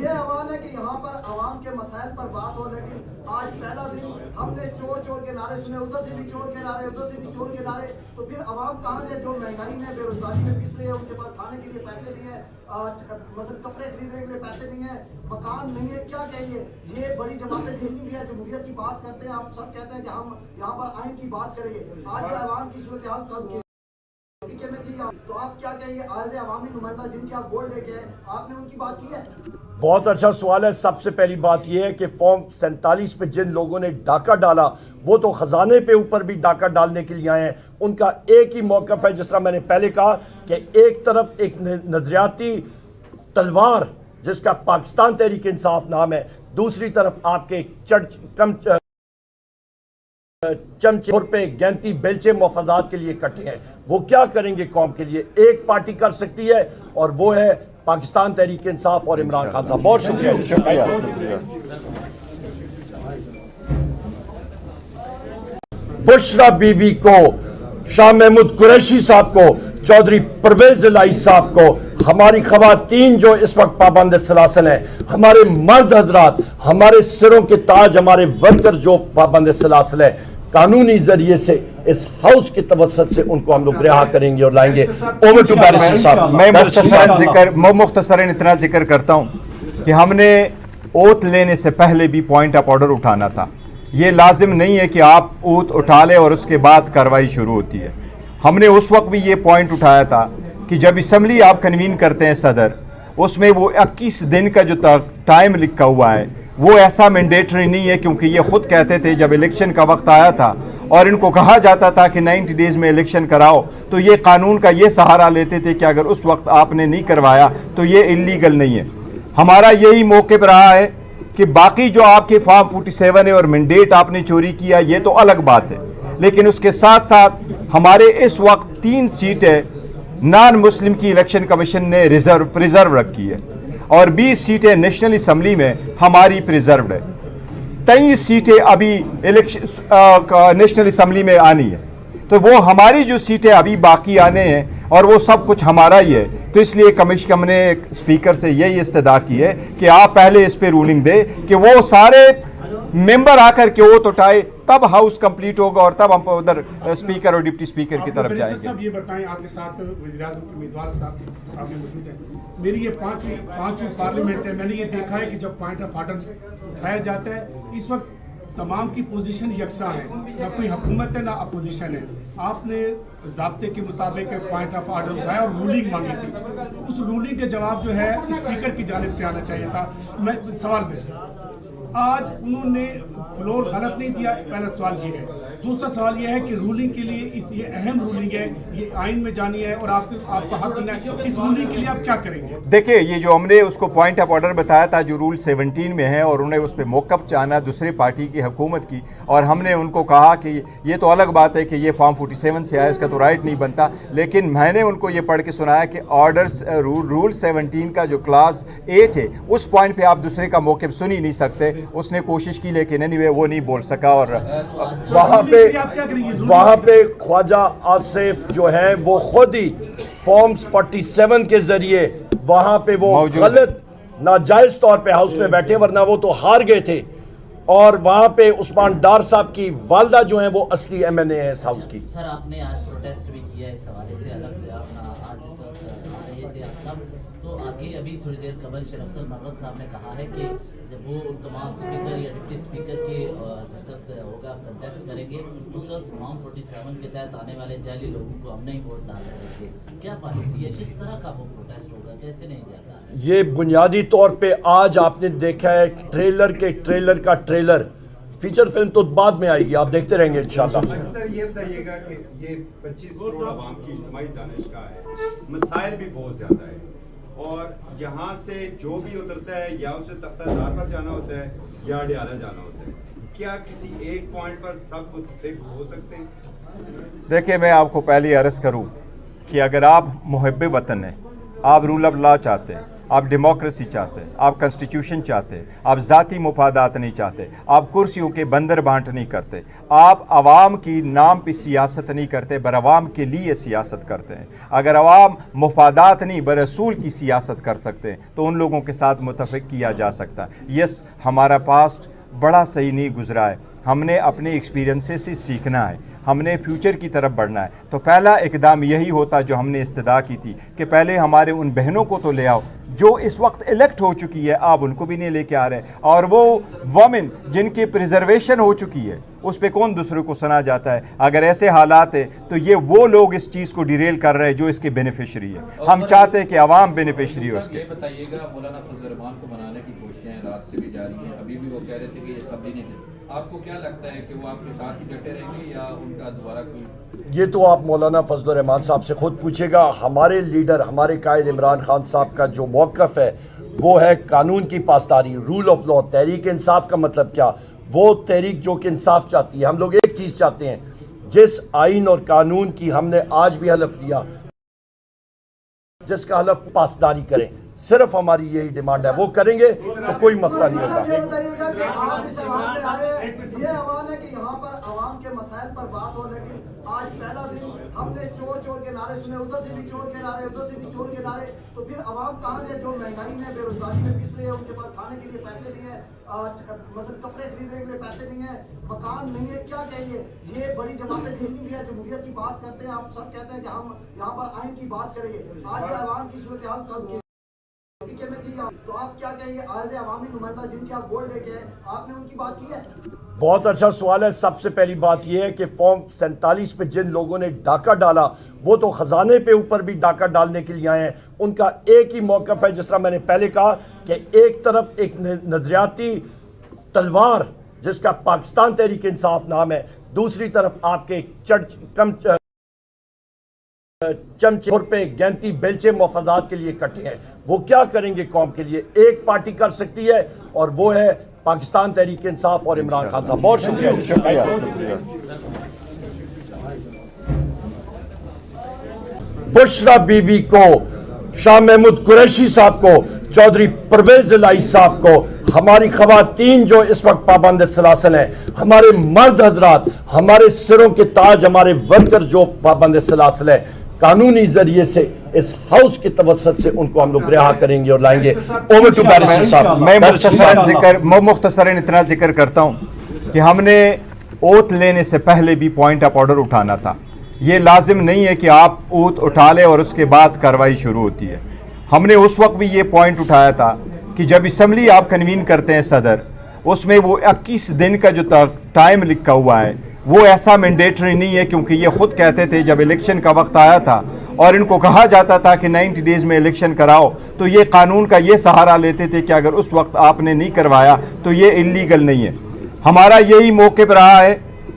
ये आवाज़ है कि यहाँ पर आवाम के मसाइल पर बात हो, लेकिन आज पहला दिन हमने चोर के नारे सुने, उधर से भी चोर के नारे, उधर से भी चोर के नारे। तो फिर आवाम कहाँ है जो महंगाई में, बेरोजगारी में पिस रही है, उनके पास खाने के लिए पैसे नहीं है, मतलब कपड़े खरीदने के लिए पैसे नहीं है, मकान नहीं है, क्या कहेंगे? ये बड़ी जमातें जितनी भी है जमहूरियत की बात करते हैं, आप सब कहते हैं कि हम यहाँ पर आइन की बात करेंगे। आज आवाम की सूरत हाल कब में थी, तो आप क्या कहेंगे? आज अवामी नुमाइंदा जिनके आप वोट लेके हैं, आपने उनकी बात की है? बहुत अच्छा सवाल है। सबसे पहली बात यह है कि फॉर्म 47 पे जिन लोगों ने डाका डाला वो तो खजाने पे ऊपर भी डाका डालने के लिए आए हैं। उनका एक ही मौक़िफ़ है, जिस तरह मैंने पहले कहा कि एक तरफ एक नजरियाती तलवार जिसका पाकिस्तान तहरीक इंसाफ नाम है, दूसरी तरफ आपके चमचे पे गैंती बेलचे मफादात के लिए इकट्ठे हैं। वो क्या करेंगे कौम के लिए? एक पार्टी कर सकती है और वो है पाकिस्तान तहरीक इंसाफ और इमरान खान साहब। बहुत शुक्रिया। बुशरा बीबी को, शाह महमूद कुरैशी साहब को चौधरी परवेज इलाही साहब को, हमारी खवातीन जो इस वक्त पाबंद सलासल हैं, हमारे मर्द हजरात, हमारे सिरों के ताज, हमारे वर्कर जो पाबंद सलासल हैं, कानूनी जरिए से इस हाउस की तवसत से उनको हम लोग रिहा करेंगे और लाएंगे। ओवर टू बैरिस्टर साहब। मैं मुख्तसरन इतना जिक्र करता हूँ कि हमने ओथ लेने से पहले भी पॉइंट ऑफ ऑर्डर उठाना था। ये लाजिम नहीं है कि आप ओथ उठा लें और उसके बाद कार्रवाई शुरू होती है। हमने उस वक्त भी ये पॉइंट उठाया था कि जब असम्बली आप कन्वीन करते हैं सदर, उसमें वो 21 दिन का जो टाइम लिखा हुआ है वो ऐसा मैंडेटरी नहीं है, क्योंकि ये खुद कहते थे जब इलेक्शन का वक्त आया था और इनको कहा जाता था कि 90 डेज़ में इलेक्शन कराओ, तो ये कानून का ये सहारा लेते थे कि अगर उस वक्त आपने नहीं करवाया तो ये इलीगल नहीं है। हमारा यही मौक़िफ़ रहा है कि बाकी जो आपके फॉर्म 47 है और मैंडेट आपने चोरी किया, ये तो अलग बात है, लेकिन उसके साथ साथ हमारे इस वक्त 3 सीटें नॉन मुस्लिम की इलेक्शन कमीशन ने प्रिजर्व रखी है और 20 सीटें नेशनल असम्बली में हमारी प्रिजर्व्ड है। 23 सीटें अभी इलेक्शन नेशनल असम्बली में आनी है, तो वो हमारी जो सीटें अभी बाकी आने हैं और वो सब कुछ हमारा ही है। तो इसलिए कमीशन ने स्पीकर से यही इस्तदा की है कि आप पहले इस पे रूलिंग दे कि वो सारे मेंबर आकर के वोट उठाए, तब हाउस कंप्लीट होगा और तब हम उधर स्पीकर और डिप्टी स्पीकर की तरफ जाएंगे। साहब ये बताएं, आपके साथ वज़ीर-ए-आज़म के उम्मीदवार साहब भी मौजूद हैं। मेरी ये पांचवी पार्लियामेंट है। मैंने ये देखा है कि जब पॉइंट ऑफ ऑर्डर उठाया जाता है, इस वक्त तमाम की पोजीशन यकसा है, ना कोई हुकूमत है ना अपोजिशन है। आपने ज़ाब्ते के मुताबिक पॉइंट ऑफ ऑर्डर उठाया और रूलिंग मांगी थी। उस रूलिंग के जवाब जो है स्पीकर की जानिब से आना चाहिए था। मैं सवाल में आज उन्होंने फ्लोर गलत नहीं दिया, पहला सवाल ये है। दूसरा सवाल ये है कि रूलिंग के लिए ये अहम रूलिंग है, ये आइन में जानी है और आपका हक बना है, इस रूलिंग के लिए आप क्या करेंगे? देखिए, ये जो हमने उसको पॉइंट ऑफ ऑर्डर बताया था जो रूल 17 में है, और उन्हें उस पर मौक़िफ़ चाहना दूसरी पार्टी की हुकूमत की, और हमने उनको कहा कि ये तो अलग बात है कि ये फॉर्म 47 से आया, इसका तो राइट नहीं बनता, लेकिन मैंने उनको ये पढ़ के सुनाया कि ऑर्डर्स रूल 17 का जो क्लास 8 है उस पॉइंट पर आप दूसरे का मौक़िफ़ सुन ही नहीं सकते। उसने कोशिश की लेकिन एनीवे वो नहीं बोल सका, और वहाँ पे ख्वाजा आसिफ जो है वो खुद ही फॉर्म्स 47 के जरिए वहाँ पे वो गलत नाजायज तौर पे हाउस में बैठे, वरना वो तो हार गए थे। और वहाँ पे उस्मान डार साहब की वालदा जो है वो असली MNA है इस हाउस की। सर, आपने आज प्रोटेस्ट भी किया इस हवाले से, अलग आज जिस वक्त आ रहे थे आप सब, तो आगे अभी थोड़ी देर कबल शरफसर मरवत साहब ने कहा है कि जब वो तमाम स्पीकर या डिप्टी स्पीकर के जिस वक्त होगा कंटेस्ट करेंगे, उस वक्त फॉर्म 47 के तहत आने वाले जाली लोगों को हम नहीं वोट डाल देंगे। क्या पॉलिसी है, किस तरह का वो प्रोटेस्ट होगा, कैसे नहीं जाता? ये बुनियादी तौर पे आज आपने देखा है ट्रेलर का ट्रेलर, फीचर फिल्म तो बाद में आएगी, आप देखते रहेंगे इंशाल्लाह। सर ये बताइएगा कि ये 25 करोड़ आवाम की इज्तिमाई दानिशगाह है, मसाइल भी बहुत ज़्यादा है, और यहाँ से जो भी उतरता है या उसे तख्तादार पर जाना होता है या अडियाला जाना होता है, क्या किसी एक पॉइंट पर सब मुत्तफिक हो सकते हैं? देखिए, मैं आपको पहले अर्ज़ करूँ कि अगर आप मुहब्बे वतन हैं, आप रूल ऑफ लॉ चाहते हैं, आप डेमोक्रेसी चाहते हैं, आप कॉन्स्टिट्यूशन चाहते हैं, आप ज़ाती मुफादात नहीं चाहते, आप कुर्सियों के बंदर बांट नहीं करते, आप आवाम की नाम पे सियासत नहीं करते, बर आवाम के लिए सियासत करते हैं। अगर आवाम मुफादात नहीं बरसूल की सियासत कर सकते हैं तो उन लोगों के साथ मुतफ़िक किया जा सकता है। यस, हमारा पास्ट बड़ा सही नहीं गुजरा है, हमने अपने एक्सपीरियंसेस से सीखना है, हमने फ्यूचर की तरफ बढ़ना है। तो पहला इकदाम यही होता जो हमने इस्तदा की थी कि पहले हमारे उन बहनों को तो ले आओ जो इस वक्त इलेक्ट हो चुकी है, आप उनको भी नहीं लेके आ रहे, और वो वमेन जिनकी प्रिजर्वेशन हो चुकी है उस पे कौन दूसरे को सुना जाता है। अगर ऐसे हालात है तो ये वो लोग इस चीज़ को डिरेल कर रहे हैं जो इसके बेनिफिशरी है। हम चाहते हैं कि आवाम बेनिफिशरी हो उसके। ये बताइएगा, मौलाना फजल रहमान को मनाने की कोशिशें रात से भी जारी हैं, अभी भी वो कह रहे थे कि ये असम्बली नहीं चली, आपको क्या लगता है कि वो आपके साथ ही डटे रहेंगे या उनका दोबारा कोई? ये तो आप मौलाना फजल रहमान साहब से खुद पूछेगा। हमारे लीडर, हमारे कायद इमरान खान साहब का जो मौक़िफ़ है वो है कानून की पासदारी, rule of law. Tehreek Insaf का मतलब क्या? वो तहरीक जो कि इंसाफ चाहती है। हम लोग एक चीज़ चाहते हैं, जिस आइन और कानून की हमने आज भी हलफ लिया, जिसका हलफ पासदारी करें, सिर्फ हमारी यही डिमांड है, वो करेंगे तो कोई मसला नहीं होगा। ये बताइएगा कि आप इस आह्वान पे आए, ये आह्वान है कि यहाँ पर आवाम के मसाइल पर बात हो, लेकिन आज पहला दिन हमने चोर चोर के नारे सुने, उधर से भी चोर के नारे, उधर से भी चोर के नारे, तो फिर आवाम कहाँ है जो महंगाई में बेरोजगारी में पिस रही है, उनके पास खाने के लिए पैसे नहीं है, मतलब कपड़े खरीदने के लिए पैसे नहीं है, मकान नहीं है, क्या कहेंगे? ये बड़ी जमातें जितनी भी है जमहूरियत की बात करते हैं, आप सब कहते हैं कि हम यहाँ पर आइन की बात करेंगे, आज आवाम की सूरत हाल कब की में थी, तो आप क्या कहेंगे? आज अवामी नुमाइंदा जिनके आप वोट लेके हैं, आपने उनकी बात की है? बहुत अच्छा सवाल है। सबसे पहली बात यह है कि फॉर्म 47 पे जिन लोगों ने डाका डाला वो तो खजाने पे ऊपर भी डाका डालने के लिए आए हैं। उनका एक ही मौक़िफ़ है, जिस तरह मैंने पहले कहा कि एक तरफ एक नजरियाती तलवार जिसका पाकिस्तान तहरीक इंसाफ नाम है, दूसरी तरफ आपके चमचे पे गैंती बेलचे मफादात के लिए इकट्ठे हैं। वो क्या करेंगे कौम के लिए? एक पार्टी कर सकती है और वो है पाकिस्तान तहरीक इंसाफ और इमरान खान साहब। बहुत शुक्रिया। बुशरा बीबी को, शाह महमूद कुरैशी साहब को, चौधरी परवेज इलाही साहब को, हमारी खवातीन जो इस वक्त पाबंद सलासल हैं, हमारे मर्द हजरात, हमारे सिरों के ताज, हमारे वर्कर जो पाबंद सलासल हैं, कानूनी जरिए से इस हाउस की तवस्सुत से उनको हम लोग रिहा करेंगे और लाएंगे। ओवर टू बैरिस्टर साहब। मैं मुख्तसरन इतना जिक्र करता हूँ कि हमने ओथ लेने से पहले भी पॉइंट ऑफ ऑर्डर उठाना था। ये लाजिम नहीं है कि आप ओथ उठा लें और उसके बाद कार्रवाई शुरू होती है। हमने उस वक्त भी ये पॉइंट उठाया था कि जब असम्बली आप कन्वीन करते हैं सदर, उसमें वो 21 दिन का जो टाइम लिखा हुआ है वो ऐसा मैंडेटरी नहीं है, क्योंकि ये खुद कहते थे जब इलेक्शन का वक्त आया था और इनको कहा जाता था कि 90 डेज़ में इलेक्शन कराओ, तो ये कानून का ये सहारा लेते थे कि अगर उस वक्त आपने नहीं करवाया तो ये इलीगल नहीं है। हमारा यही मौक़िफ़ रहा है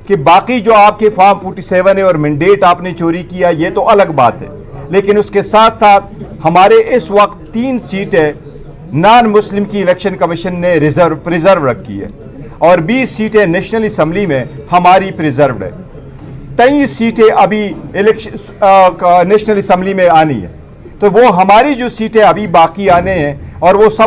कि बाकी जो आपके फॉर्म 47 है और मैंडेट आपने चोरी किया, ये तो अलग बात है, लेकिन उसके साथ साथ हमारे इस वक्त 3 सीटें नॉन मुस्लिम की इलेक्शन कमीशन ने प्रिजर्व रखी है और 20 सीटें नेशनल असम्बली में हमारी प्रिजर्व्ड है। 23 सीटें अभी इलेक्शन नेशनल असम्बली में आनी है, तो वो हमारी जो सीटें अभी बाकी आने हैं और वो सब